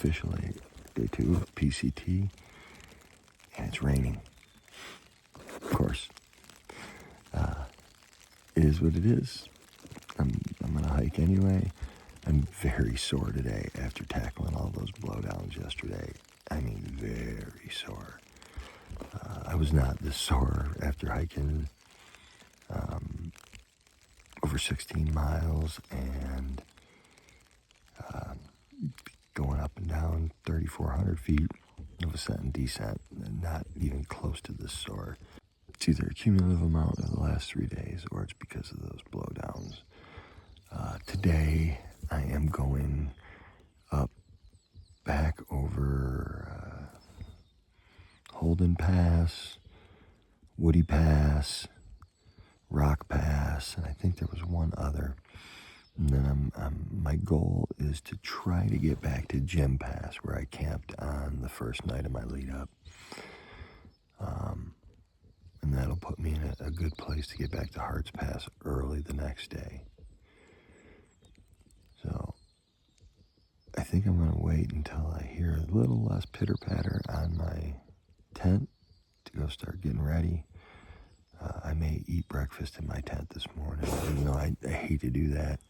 officially day 2 of PCT, and it's raining. Of course, it is what it is. I'm going to hike anyway. I'm very sore today after tackling all those blowdowns yesterday. I mean, very sore. I was not this sore after hiking over 16 miles and going up and down 3,400 feet of ascent and descent, and not even close to this sore. It's either a cumulative amount of the last 3 days or it's because of those blowdowns. Today, I am going up back over Holden Pass, Woody Pass, Rock Pass, and I think there was one other. And then my goal is to try to get back to Jim Pass, where I camped on the first night of my lead up. And that'll put me in a good place to get back to Harts Pass early the next day. So I think I'm going to wait until I hear a little less pitter-patter on my tent to go start getting ready. I may eat breakfast in my tent this morning. You know, I hate to do that.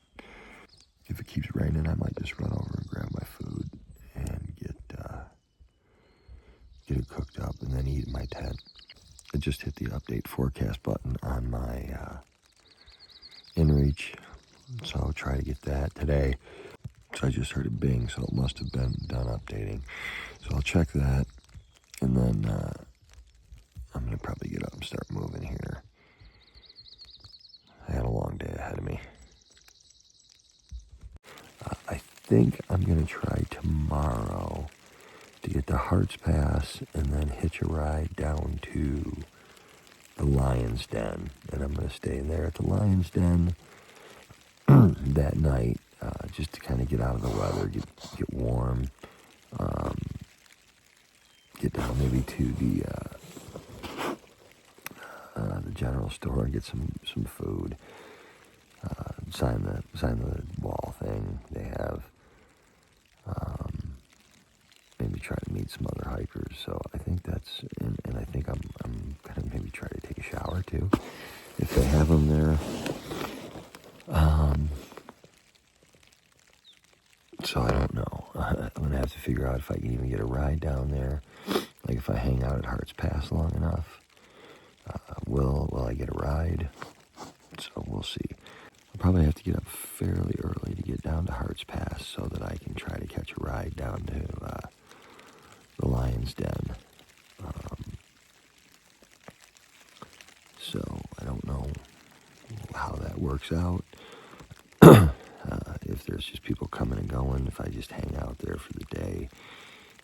If it keeps raining, I might just run over and grab my food and get it cooked up and then eat in my tent. I just hit the update forecast button on my InReach, so I'll try to get that today. So I just heard a bing, so it must have been done updating. So I'll check that, and then I'm going to probably get up and start moving here. I had a long day ahead of me. I think I'm going to try tomorrow to get to Harts Pass and then hitch a ride down to the Lion's Den. And I'm going to stay there at the Lion's Den that night, just to kind of get out of the weather, get warm, get down maybe to the general store and get some food, sign the wall thing they have, maybe try to meet some other hikers. So I think that's, and I think I'm gonna maybe try to take a shower too, if they have them there. So I don't know. I'm gonna have to figure out if I can even get a ride down there. Like if I hang out at Harts Pass long enough, will I get a ride? So we'll see. I'll probably have to get up fairly early to get down to Harts Pass so that I can try to catch a ride down to the Lion's Den. So I don't know how that works out. If there's just people coming and going, if I just hang out there for the day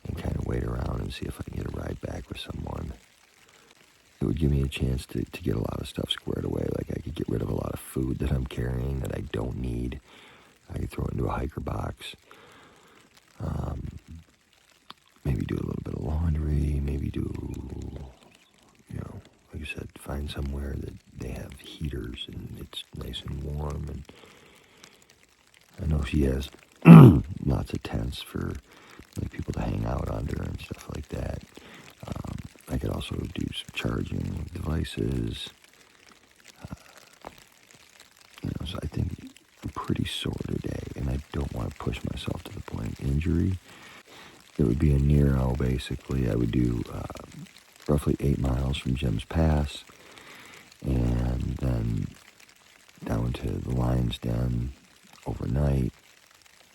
and kind of wait around and see if I can get a ride back with someone. It would give me a chance to get a lot of stuff squared away. Like I could get rid of a lot of food that I'm carrying that I don't need. I could throw it into a hiker box. Maybe do a little bit of laundry. Maybe do, like I said, find somewhere that they have heaters and it's nice and warm. And I know she has lots of tents for like people to hang out under and stuff like that. I could also do some charging devices. So I think I'm pretty sore today, and I don't want to push myself to the point of injury. It would be a Nero, basically. I would do roughly 8 miles from Jim's Pass, and then down to the Lion's Den overnight,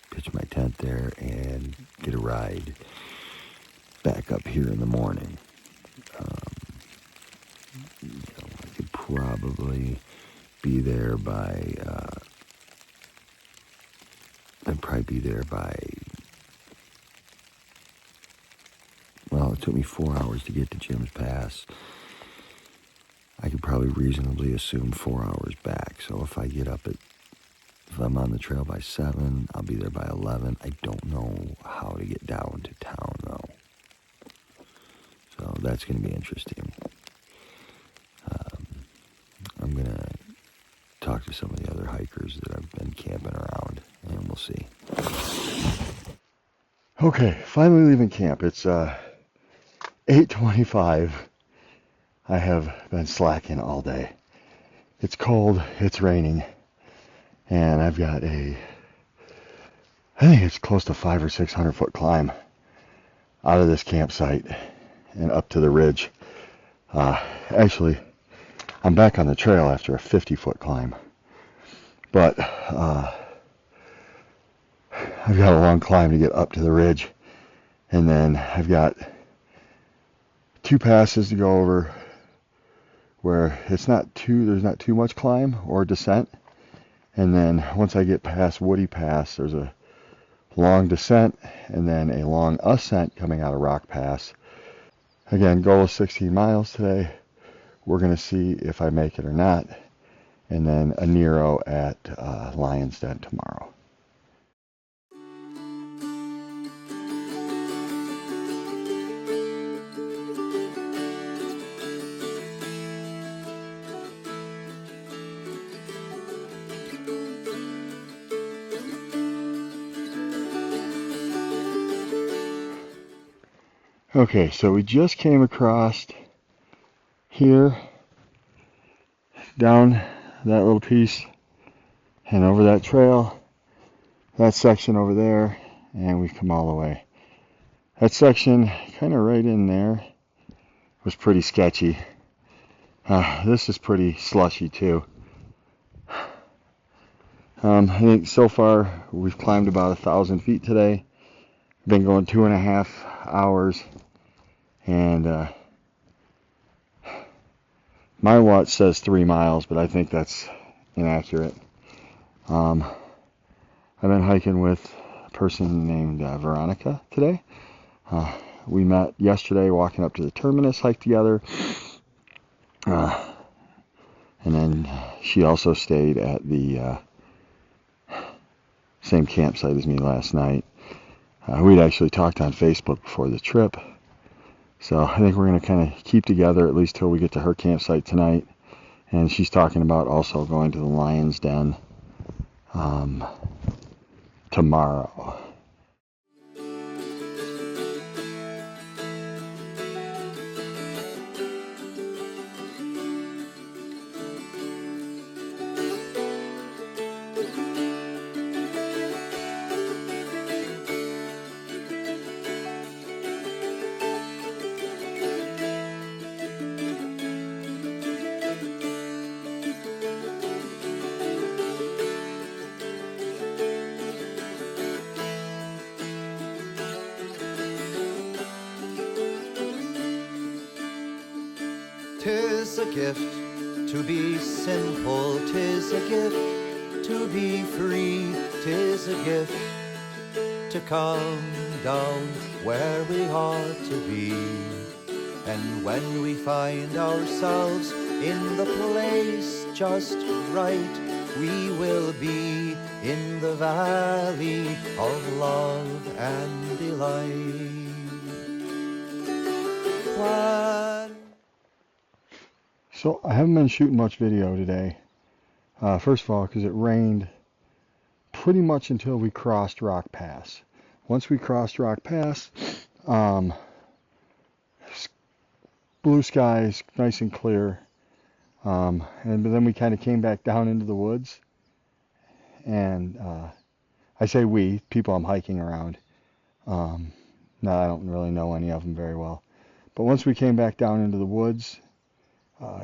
pitch my tent there, and get a ride back up here in the morning. I could probably be there by, well, it took me 4 hours to get to Jim's Pass. I could probably reasonably assume 4 hours back. So if I'm on the trail by 7, I'll be there by 11. I don't know how to get down to town, though. So that's going to be interesting. I'm going to talk to some of the other hikers that I've been camping around, and we'll see. Okay, finally leaving camp. It's 8:25. I have been slacking all day. It's cold, it's raining, and I've got I think it's close to 500 or 600 foot climb out of this campsite and up to the ridge. Actually, I'm back on the trail after a 50-foot climb, but I've got a long climb to get up to the ridge, and then I've got 2 passes to go over where there's not too much climb or descent, and then once I get past Woody Pass, there's a long descent and then a long ascent coming out of Rock Pass. Again, goal is 16 miles today. We're going to see if I make it or not, and then a Nero at Lion's Den tomorrow. Okay, so we just came across here, down that little piece, and over that trail, that section over there, and we've come all the way. That section, kind of right in there, was pretty sketchy. This is pretty slushy too. I think so far we've climbed about 1,000 feet today. Been going 2.5 hours, and my watch says 3 miles, but I think that's inaccurate. I've been hiking with a person named Veronica today. We met yesterday walking up to the terminus, hiked together, and then she also stayed at the same campsite as me last night. We'd actually talked on Facebook before the trip, so I think we're going to kind of keep together at least till we get to her campsite tonight. And she's talking about also going to the Lion's Den tomorrow. "'Tis a gift to be simple, 'tis a gift to be free, 'tis a gift to come down where we are to be. And when we find ourselves in the place just right, we will be in the valley of love and delight." So I haven't been shooting much video today. First of all, because it rained pretty much until we crossed Rock Pass. Once we crossed Rock Pass, blue skies, nice and clear, and then we kind of came back down into the woods. And I say we, people I'm hiking around. No, I don't really know any of them very well. But once we came back down into the woods,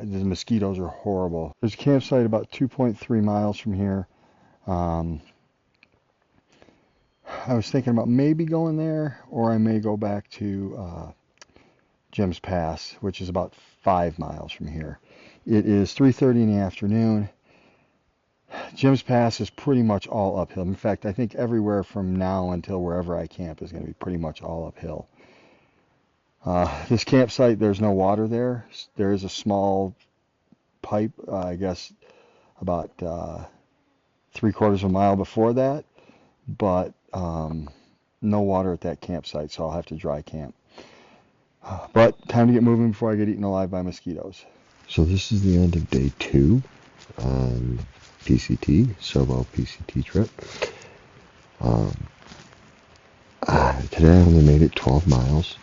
the mosquitoes are horrible. There's a campsite about 2.3 miles from here. I was thinking about maybe going there, or I may go back to Jim's Pass, which is about 5 miles from here. It is 3:30 in the afternoon. Jim's Pass is pretty much all uphill. In fact, I think everywhere from now until wherever I camp is going to be pretty much all uphill. This campsite, there's no water there. There is a small pipe, I guess, about 3/4 of a mile before that, but no water at that campsite, so I'll have to dry camp. But time to get moving before I get eaten alive by mosquitoes. So this is the end of day 2 on PCT, SOBO PCT trip. Today I only made it 12 miles.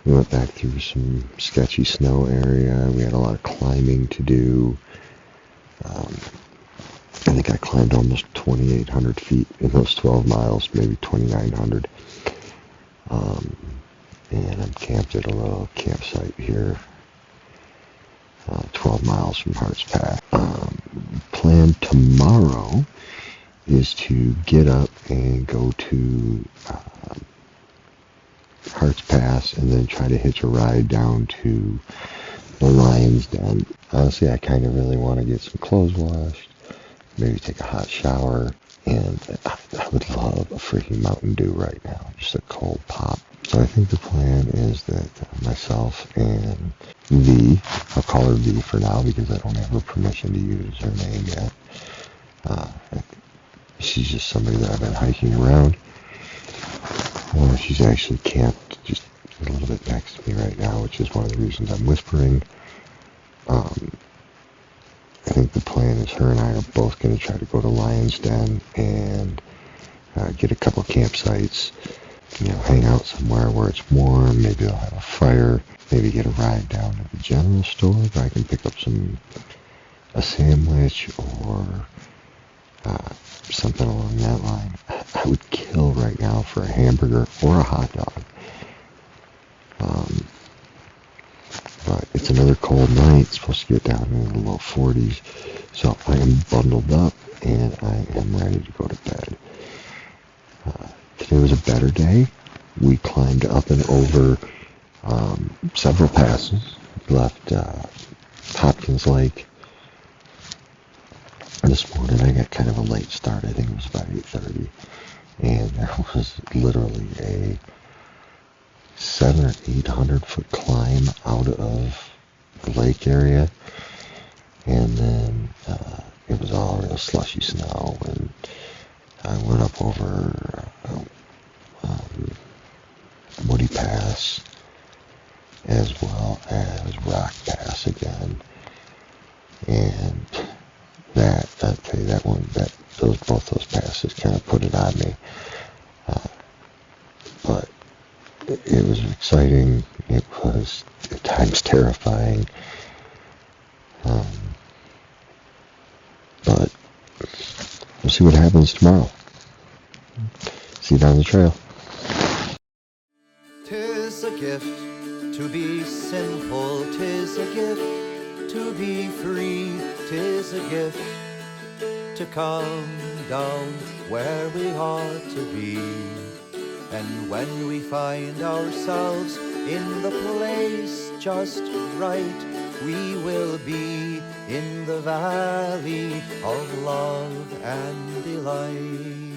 We went back through some sketchy snow area. We had a lot of climbing to do. I think I climbed almost 2,800 feet in those 12 miles, maybe 2,900. And I'm camped at a little campsite here, 12 miles from Hart's Pass. Plan tomorrow is to get up and go to Hart's Pass and then try to hitch a ride down to the Lion's Den. Honestly, I kind of really want to get some clothes washed, maybe take a hot shower, and I would love a freaking Mountain Dew right now, just a cold pop. So I think the plan is that myself and V, I'll call her V for now because I don't have her permission to use her name yet. She's just somebody that I've been hiking around. She's actually camped just a little bit next to me right now, which is one of the reasons I'm whispering. I think the plan is her and I are both going to try to go to Lion's Den and get a couple campsites, hang out somewhere where it's warm. Maybe they'll have a fire. Maybe get a ride down to the general store where I can pick up a sandwich or something along that line. I would kill right now for a hamburger or a hot dog. But it's another cold night. It's supposed to get down into the low 40s. So I am bundled up and I am ready to go to bed. Today was a better day. We climbed up and over several passes. We left Hopkins Lake this morning. I got kind of a late start. I think it was about 8:30. And there was literally a 700 or 800 foot climb out of the lake area, and then it was all real slushy snow, and I went up over Woody Pass as well as Rock Pass again, and I'll tell you both those passes kind of put it on me, but it was exciting. It was at times terrifying. But we'll see what happens tomorrow. See you down the trail. 'Tis a gift to be simple, 'tis a gift to be free, 'tis a gift to come down where we ought to be. And when we find ourselves in the place just right, we will be in the valley of love and delight.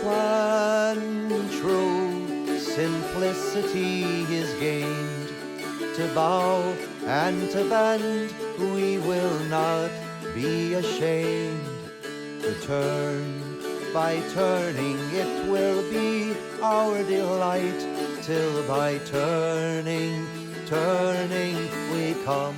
When true simplicity is gained, to bow and to bend, we will not be ashamed. To turn by turning, it will be our delight, till by turning, we come